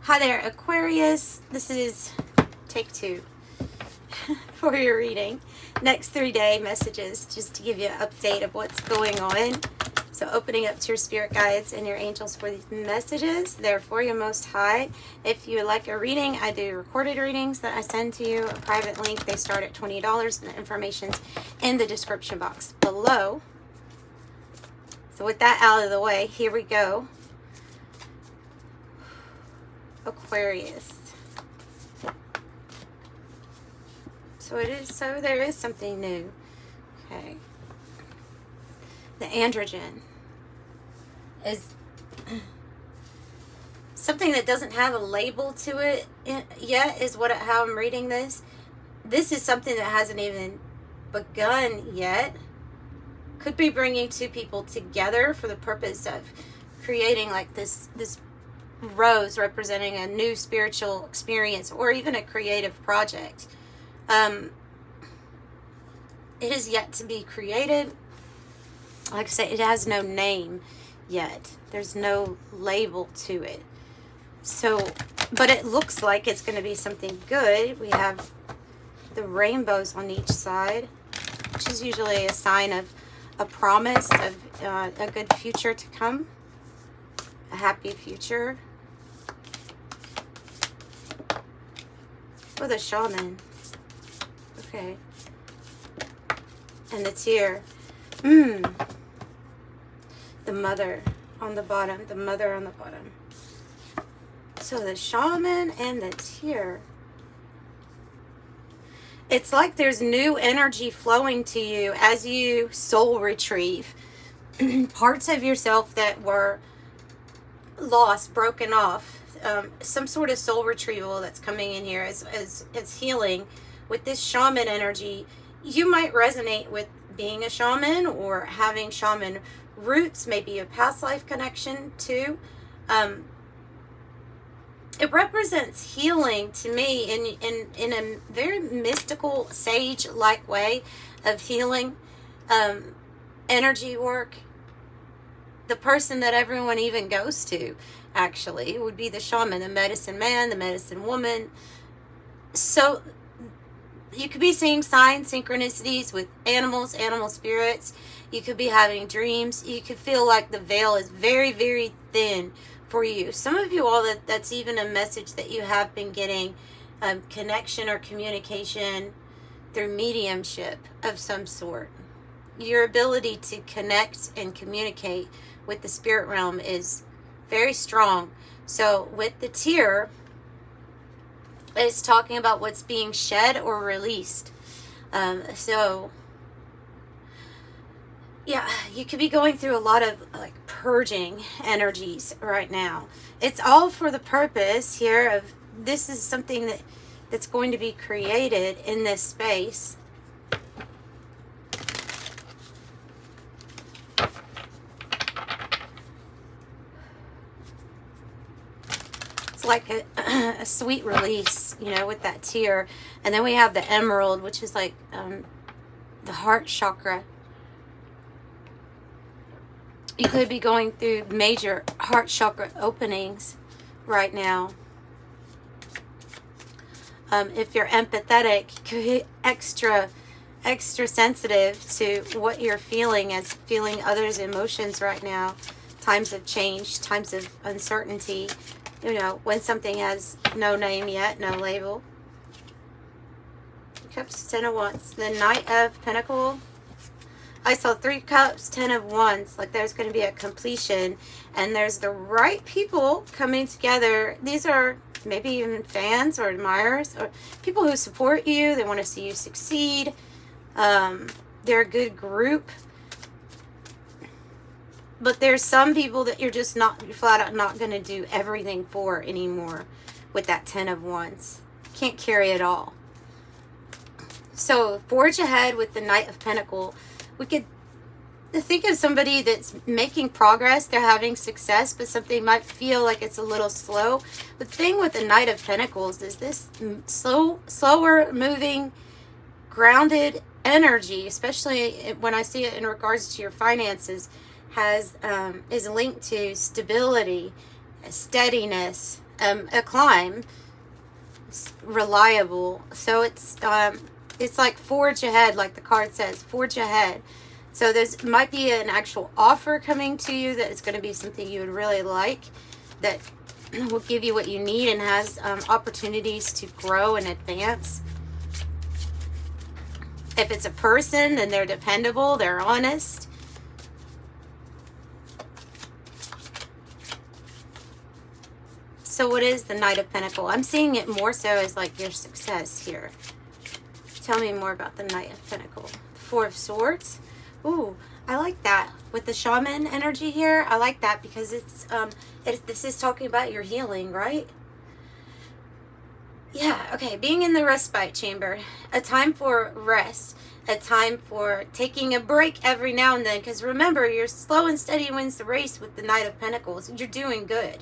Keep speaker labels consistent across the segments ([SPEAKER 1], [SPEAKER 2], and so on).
[SPEAKER 1] Hi there, Aquarius. This is take 2 for your reading. Next 3-day messages, just to give you an update of what's going on. So opening up to your spirit guides and your angels for these messages. They're for your Most High. If you would like a reading, I do recorded readings that I send to you. A private link. They start at $20 and the information's in the description box below. So with that out of the way, here we go. Aquarius. So there is something new. Okay. The androgen is something that doesn't have a label to it yet, is how I'm reading this. This is something that hasn't even begun yet. Could be bringing two people together for the purpose of creating like this rose representing a new spiritual experience or even a creative project. It is yet to be created. Like I say, it has no name yet. There's no label to it. So, but it looks like it's going to be something good. We have the rainbows on each side, which is usually a sign of a promise of a good future to come. A happy future. Oh, the shaman. Okay. And the tear. The mother on the bottom. The mother on the bottom. So the shaman and the tear. It's like there's new energy flowing to you as you soul retrieve parts of yourself that were lost, broken off. Some sort of soul retrieval that's coming in here as healing with this shaman energy. You might resonate with being a shaman or having shaman roots, maybe a past life connection too. It represents healing to me in a very mystical, sage-like way of healing, energy work. The person that everyone even goes to, actually, would be the shaman, the medicine man, the medicine woman. So you could be seeing signs, synchronicities with animals, animal spirits. You could be having dreams. You could feel like the veil is very, very thin for you. Some of you all, that's even a message that you have been getting, connection or communication through mediumship of some sort. Your ability to connect and communicate with the spirit realm is very strong. So with the tear, it's talking about what's being shed or released. So yeah, you could be going through a lot of like purging energies right now. It's all for the purpose here of this is something that's going to be created in this space. It's like a sweet release, you know, with that tear. And then we have the emerald, which is like the heart chakra. You could be going through major heart chakra openings right now. If you're empathetic, you could be extra sensitive to what you're feeling as feeling others' emotions right now. Times of change, times of uncertainty. You know, when something has no name yet, no label. Cups, 10 of Wands. The Knight of Pentacles. I saw 3 cups, 10 of Wands. Like there's going to be a completion. And there's the right people coming together. These are maybe even fans or admirers or people who support you. They want to see you succeed. They're a good group. But there's some people that you're just flat out not going to do everything for anymore with that 10 of Wands. Can't carry it all. So forge ahead with the Knight of Pentacles. We could think of somebody that's making progress. They're having success, but something might feel like it's a little slow. The thing with the Knight of Pentacles is this slower moving, grounded energy, especially when I see it in regards to your finances, is linked to stability, steadiness, a climb. It's reliable. So it's like forge ahead, like the card says, forge ahead. So there's might be an actual offer coming to you that is going to be something you would really like, that will give you what you need and has opportunities to grow and advance. If it's a person, then they're dependable, they're honest. So what is the Knight of Pentacles? I'm seeing it more so as like your success here. Tell me more about the Knight of Pentacles. Four of Swords. Ooh, I like that. With the shaman energy here, I like that because this is talking about your healing, right? Yeah, okay. Being in the respite chamber. A time for rest. A time for taking a break every now and then. Because remember, you're slow and steady wins the race with the Knight of Pentacles. You're doing good.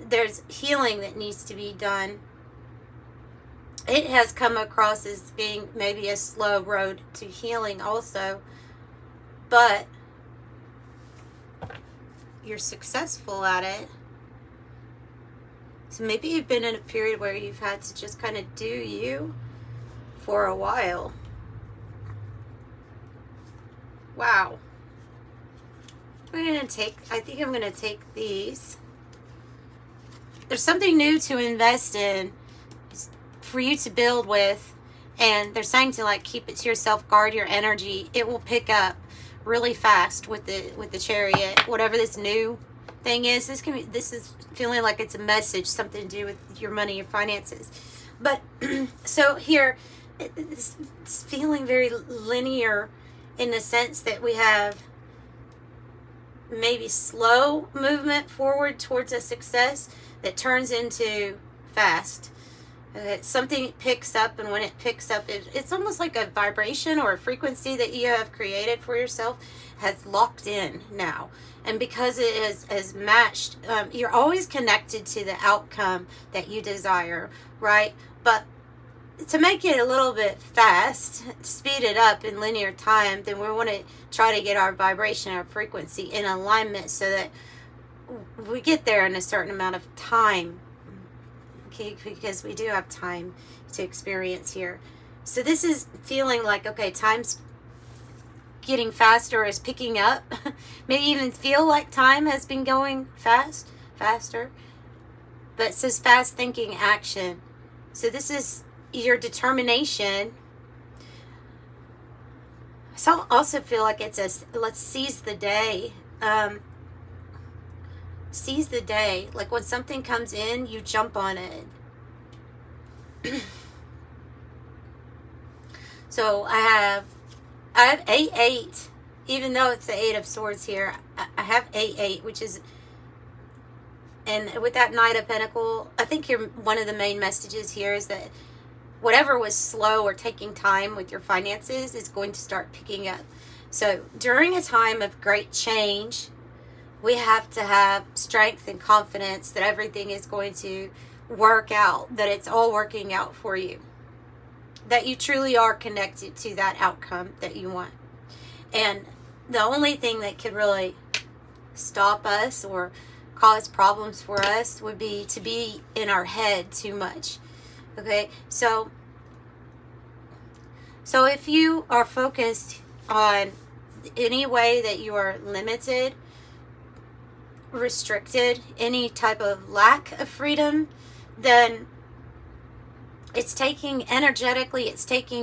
[SPEAKER 1] There's healing that needs to be done. It has come across as being maybe a slow road to healing also. But you're successful at it. So maybe you've been in a period where you've had to just kind of do you for a while. Wow. I think I'm going to take these. There's something new to invest in, for you to build with, and they're saying to like keep it to yourself, guard your energy. It will pick up really fast with the Chariot. Whatever this new thing is, this is feeling like it's a message, something to do with your money, your finances. But so here it's feeling very linear in the sense that we have maybe slow movement forward towards a success that turns into fast. Something picks up, and when it picks up, it's almost like a vibration or a frequency that you have created for yourself has locked in now. And because it has matched, you're always connected to the outcome that you desire, right? But to make it a little bit fast, speed it up in linear time, then we want to try to get our vibration, our frequency in alignment so that we get there in a certain amount of time. Okay, because we do have time to experience here. So this is feeling like, okay, time's getting faster, is picking up. Maybe even feel like time has been going faster. But it says fast thinking action. So this is your determination. So I also feel like it's let's seize the day. Seize the day. Like when something comes in, you jump on it. So I have 8-8. Even though it's the 8 of Swords here, I have 8-8, which is, and with that Knight of Pentacles, I think one of the main messages here is that whatever was slow or taking time with your finances is going to start picking up. So during a time of great change, we have to have strength and confidence that everything is going to work out, that it's all working out for you, that you truly are connected to that outcome that you want. And the only thing that could really stop us or cause problems for us would be to be in our head too much. Okay, so if you are focused on any way that you are limited, restricted, any type of lack of freedom, then it's taking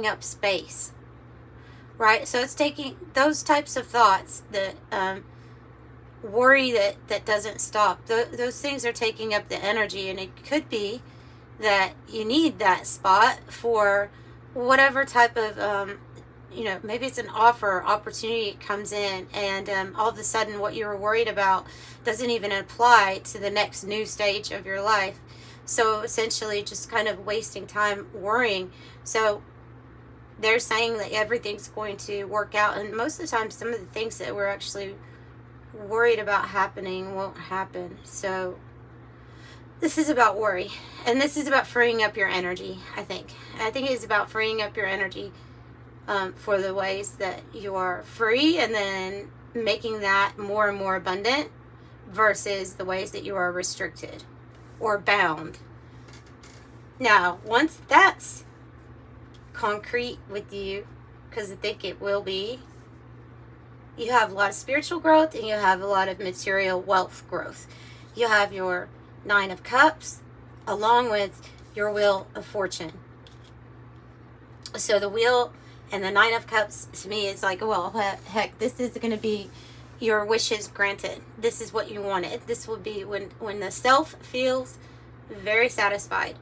[SPEAKER 1] up space, right? So it's taking those types of thoughts, that worry that doesn't stop. Those things are taking up the energy, and it could be that you need that spot for whatever type of maybe it's an offer, opportunity comes in, and all of a sudden what you were worried about doesn't even apply to the next new stage of your life. So essentially just kind of wasting time worrying. So they're saying that everything's going to work out, and most of the time some of the things that we're actually worried about happening won't happen. So this is about worry, and this is about freeing up your energy. I think it is about freeing up your energy for the ways that you are free, and then making that more and more abundant, versus the ways that you are restricted or bound. Now, once that's concrete with you, because I think it will be, you have a lot of spiritual growth and you have a lot of material wealth growth. You have your 9 of Cups along with your Wheel of Fortune. So the Wheel and the 9 of Cups to me is like, well, heck, this is going to be your wishes granted. This is what you wanted. This will be when the self feels very satisfied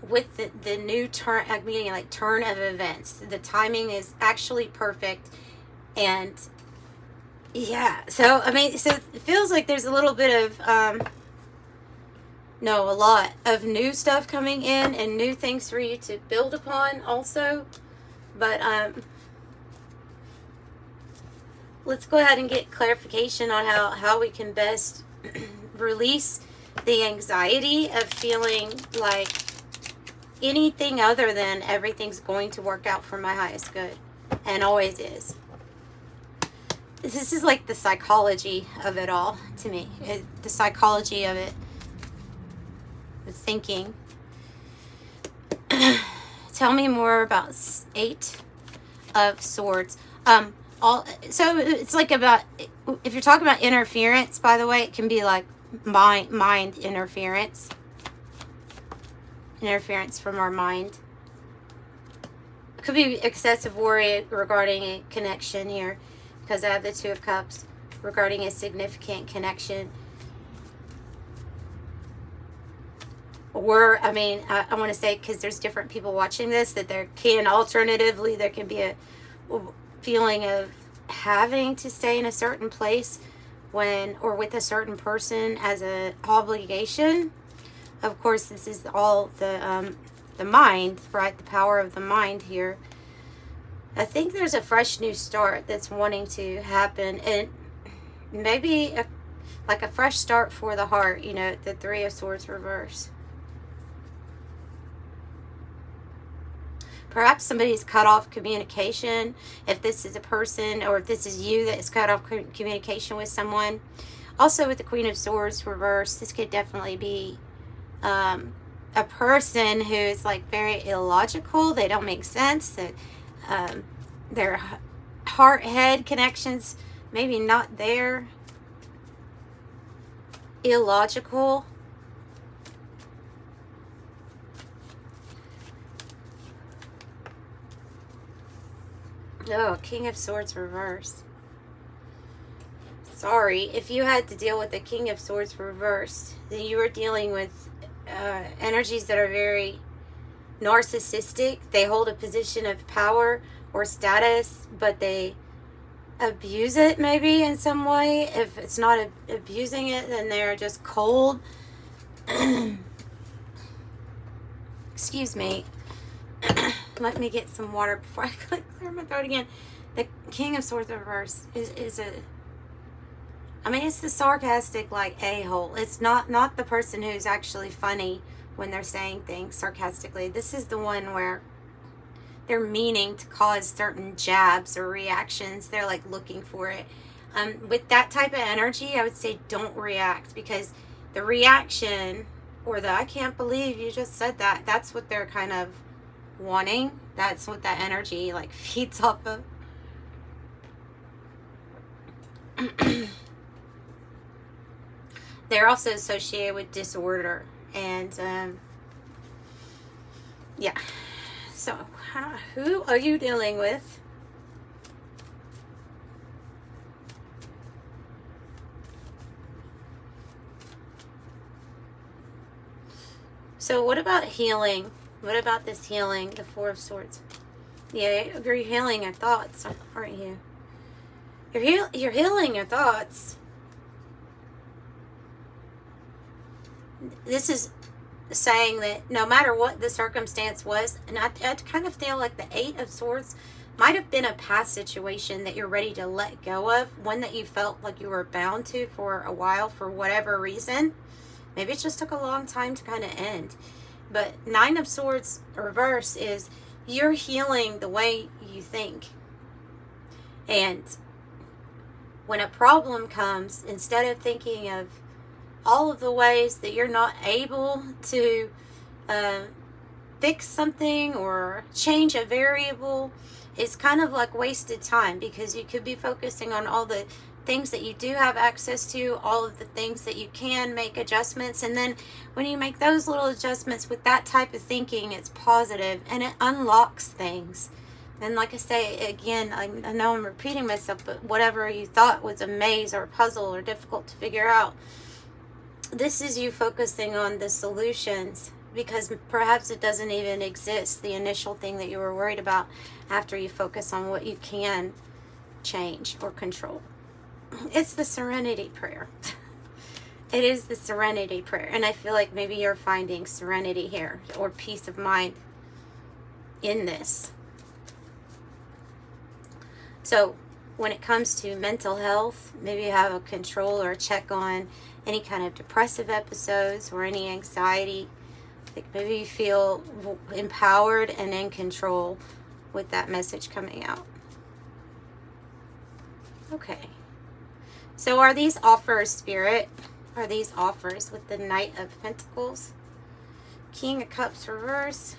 [SPEAKER 1] with the new turn, meaning like turn of events. The timing is actually perfect. And yeah, so I mean, so it feels like there's a little bit of a lot of new stuff coming in and new things for you to build upon also. But let's go ahead and get clarification on how we can best release the anxiety of feeling like anything other than everything's going to work out for my highest good, and always is. This is like the psychology of it all to me. The psychology of it, the thinking. Tell me more about 8 of Swords. So it's like about, if you're talking about interference, by the way, it can be like mind interference. Interference from our mind. It could be excessive worry regarding a connection here, because I have the 2 of Cups, regarding a significant connection. Or, I mean, I want to say, because there's different people watching this, that there can alternatively, there can be a feeling of having to stay in a certain place when, or with a certain person as an obligation. Of course, this is all the mind, right? The power of the mind here. I think there's a fresh new start that's wanting to happen, and maybe like a fresh start for the heart, you know, the 3 of Swords reverse. Perhaps somebody's cut off communication, if this is a person, or if this is you that is cut off communication with someone. Also with the Queen of Swords reverse, this could definitely be a person who is like very illogical. They don't make sense. Their heart-head connections maybe not there. Illogical. Oh, King of Swords reverse. Sorry, if you had to deal with the King of Swords reverse, then you were dealing with energies that are very narcissistic. They hold a position of power or status, but they abuse it maybe in some way. If it's not abusing it, then they're just cold. Excuse me. Let me get some water before I clear my throat again. The King of Swords reverse is a, I mean, it's the sarcastic, like, a-hole. It's not the person who's actually funny when they're saying things sarcastically. This is the one where they're meaning to cause certain jabs or reactions. They're, like, looking for it. With that type of energy, I would say don't react, because the reaction, or the I can't believe you just said that, that's what they're kind of wanting. That's what that energy, like, feeds off of. They're also associated with disorder, and yeah. So who are you dealing with? So what about healing? What about this healing? The 4 of Swords. Yeah, you're healing your thoughts, aren't you? You're healing your thoughts. This is saying that no matter what the circumstance was, and I kind of feel like the 8 of Swords might have been a past situation that you're ready to let go of, one that you felt like you were bound to for a while for whatever reason. Maybe it just took a long time to kind of end. But 9 of Swords reverse is you're healing the way you think. And when a problem comes, instead of thinking of all of the ways that you're not able to fix something or change a variable, it's kind of like wasted time, because you could be focusing on all the things that you do have access to, all of the things that you can make adjustments. And then when you make those little adjustments with that type of thinking, it's positive and it unlocks things. And like I say again, I know I'm repeating myself, but whatever you thought was a maze or a puzzle or difficult to figure out, this is you focusing on the solutions, because perhaps it doesn't even exist, the initial thing that you were worried about, after you focus on what you can change or control. It's the serenity prayer. It is the serenity prayer. And I feel like maybe you're finding serenity here, or peace of mind in this. So when it comes to mental health, maybe you have a control or a check on any kind of depressive episodes or any anxiety. Like maybe you feel empowered and in control with that message coming out. Okay. So are these offers, Spirit? Are these offers with the Knight of Pentacles? King of Cups reverse.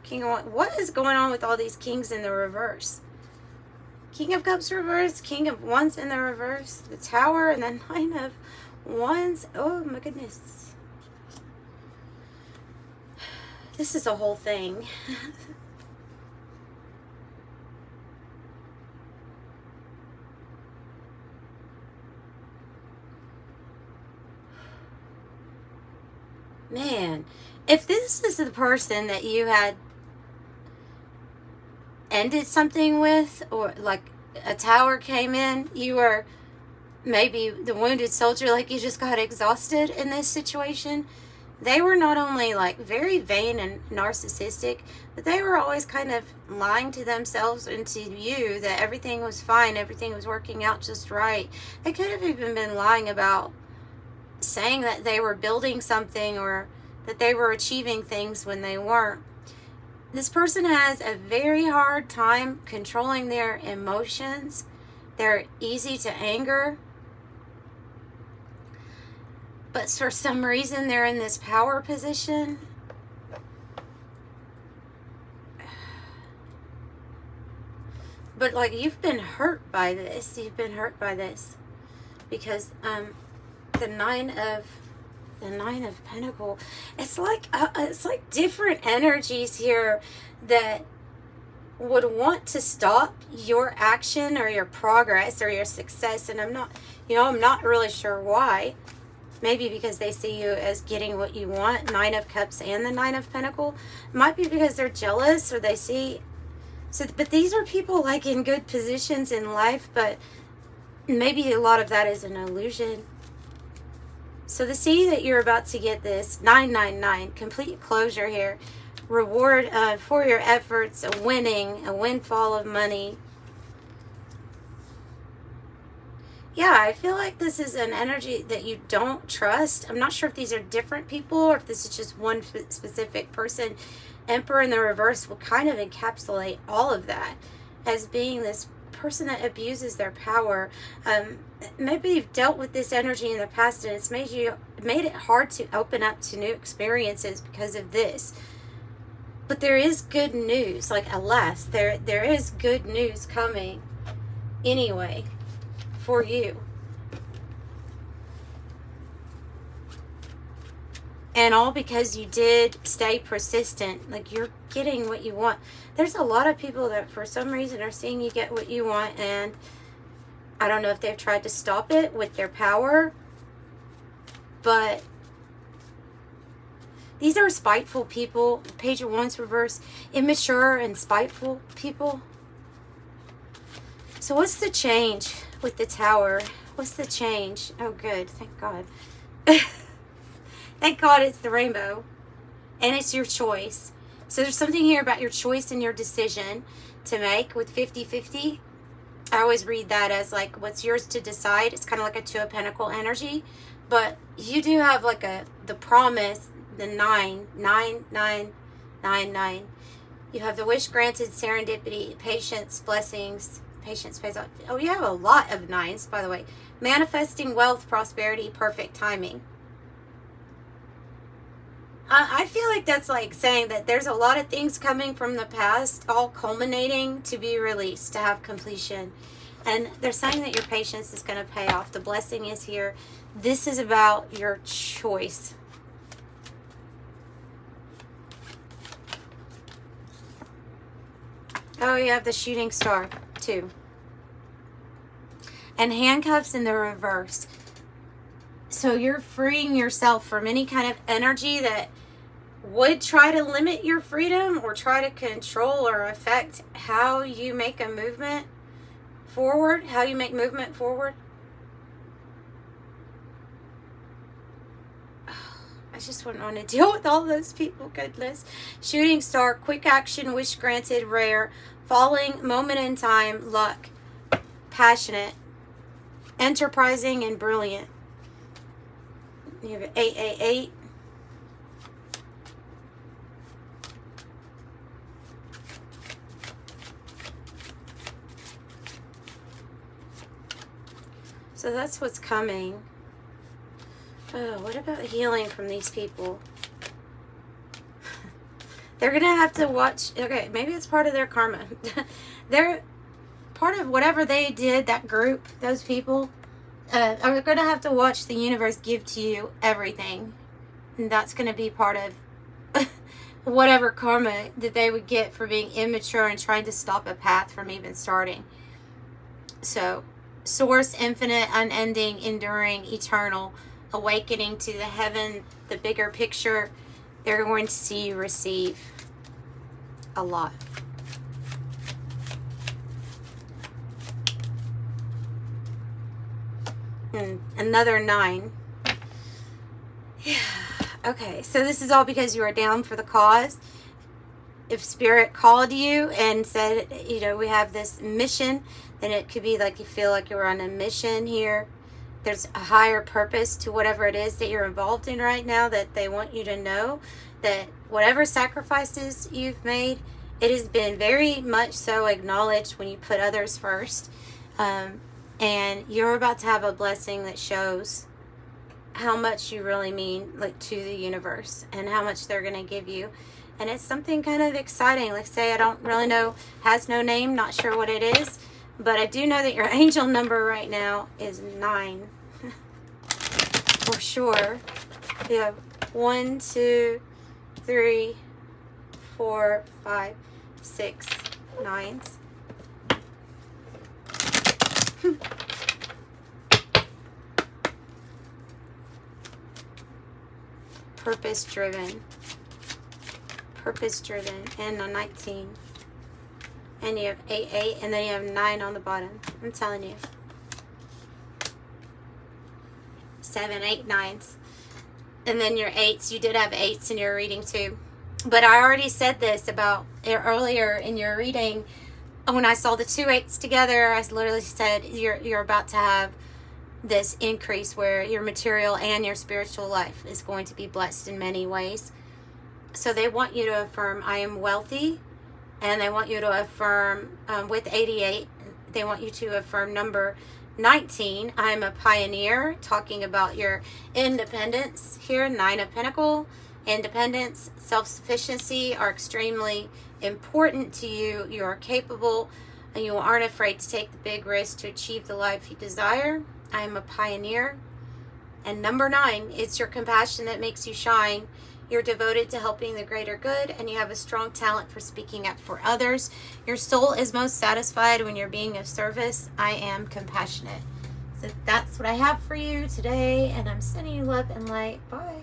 [SPEAKER 1] King of Wands. What is going on with all these kings in the reverse? King of Cups reverse. King of Wands in the reverse. The Tower and the Nine of Wands. Oh my goodness. This is a whole thing. Man, if this is the person that you had ended something with, or like a tower came in, you were maybe the wounded soldier, like you just got exhausted in this situation. They were not only like very vain and narcissistic, but they were always kind of lying to themselves and to you that everything was fine, everything was working out just right. They could have even been lying about saying that they were building something or that they were achieving things when they weren't. This person has a very hard time controlling their emotions. They're easy to anger. But for some reason, they're in this power position. But like, you've been hurt by this. You've been hurt by this. Because the Nine of Pentacles, it's like different energies here that would want to stop your action or your progress or your success. And I'm not really sure why. Maybe because they see you as getting what you want, Nine of Cups and the Nine of Pentacles. Might be because they're jealous, or they see. So, but these are people like in good positions in life, but maybe a lot of that is an illusion. So to see that you're about to get this 999, complete closure here, reward for your efforts, a windfall of money. Yeah, I feel like this is an energy that you don't trust. I'm not sure if these are different people or if this is just one specific person. Emperor in the reverse will kind of encapsulate all of that as being this person that abuses their power. Maybe you've dealt with this energy in the past and it's made it hard to open up to new experiences because of this. But there is good news. Like, alas, there is good news coming anyway for you. And all because you did stay persistent. Like, you're getting what you want. There's a lot of people that for some reason are seeing you get what you want, and I don't know if they've tried to stop it with their power, but these are spiteful people. Page of Wands reverse, immature and spiteful people. So what's the change with the Tower? What's the change? Oh, good. Thank God. Thank God it's the rainbow. And it's your choice. So there's something here about your choice and your decision to make with 50-50. I always read that as like what's yours to decide. It's kind of like a Two of Pentacles energy. But you do have like the promise, the 9. You have the wish granted, serendipity, patience, blessings, patience pays off. Oh, you have a lot of 9s, by the way. Manifesting wealth, prosperity, perfect timing. I feel like that's like saying that there's a lot of things coming from the past, all culminating to be released, to have completion. And they're saying that your patience is going to pay off. The blessing is here. This is about your choice. Oh, you have the shooting star, too. And handcuffs in the reverse. So you're freeing yourself from any kind of energy that would try to limit your freedom or try to control or affect how you make a movement forward, how you make movement forward. I just wouldn't want to deal with all those people. Goodness. Shooting star, quick action, wish granted, rare, falling, moment in time, luck, passionate, enterprising, and brilliant. You have 888. So that's what's coming. Oh, what about healing from these people? They're going to have to watch. Okay, maybe it's part of their karma. They're part of whatever they did, that group, those people, are going to have to watch the universe give to you everything. And that's going to be part of whatever karma that they would get for being immature and trying to stop a path from even starting. So, source, infinite, unending, enduring, eternal, awakening to the heaven, the bigger picture. They're going to see you receive a lot. Another 9. Yeah. Okay, so this is all because you are down for the cause. If Spirit called you and said, you know, we have this mission, then it could be like you feel like you're on a mission here. There's a higher purpose to whatever it is that you're involved in right now, that they want you to know that whatever sacrifices you've made, it has been very much so acknowledged when you put others first. And you're about to have a blessing that shows how much you really mean, like, to the universe and how much they're going to give you. And it's something kind of exciting. Like, say, I don't really know, has no name, not sure what it is. But I do know that your angel number right now is 9. For sure. You have 1, 2, 3, 4, 5, 6, 9s. Purpose driven. Purpose driven. And a 19. And you have 8, 8, and then you have 9 on the bottom. I'm telling you. 7, 8, 9s. And then your 8s. You did have 8s in your reading too. But I already said this about earlier in your reading. When I saw the 2 8s together, I literally said you're about to have this increase where your material and your spiritual life is going to be blessed in many ways. So they want you to affirm, I am wealthy. And they want you to affirm, with 88, they want you to affirm number 19, I'm a pioneer, talking about your independence here. 9 of Pentacles, independence, self-sufficiency are extremely important to you. You are capable and you aren't afraid to take the big risk to achieve the life you desire. I am a pioneer. And number 9, it's your compassion that makes you shine. You're devoted to helping the greater good, and you have a strong talent for speaking up for others. Your soul is most satisfied when you're being of service. I am compassionate. So that's what I have for you today, and I'm sending you love and light. Bye.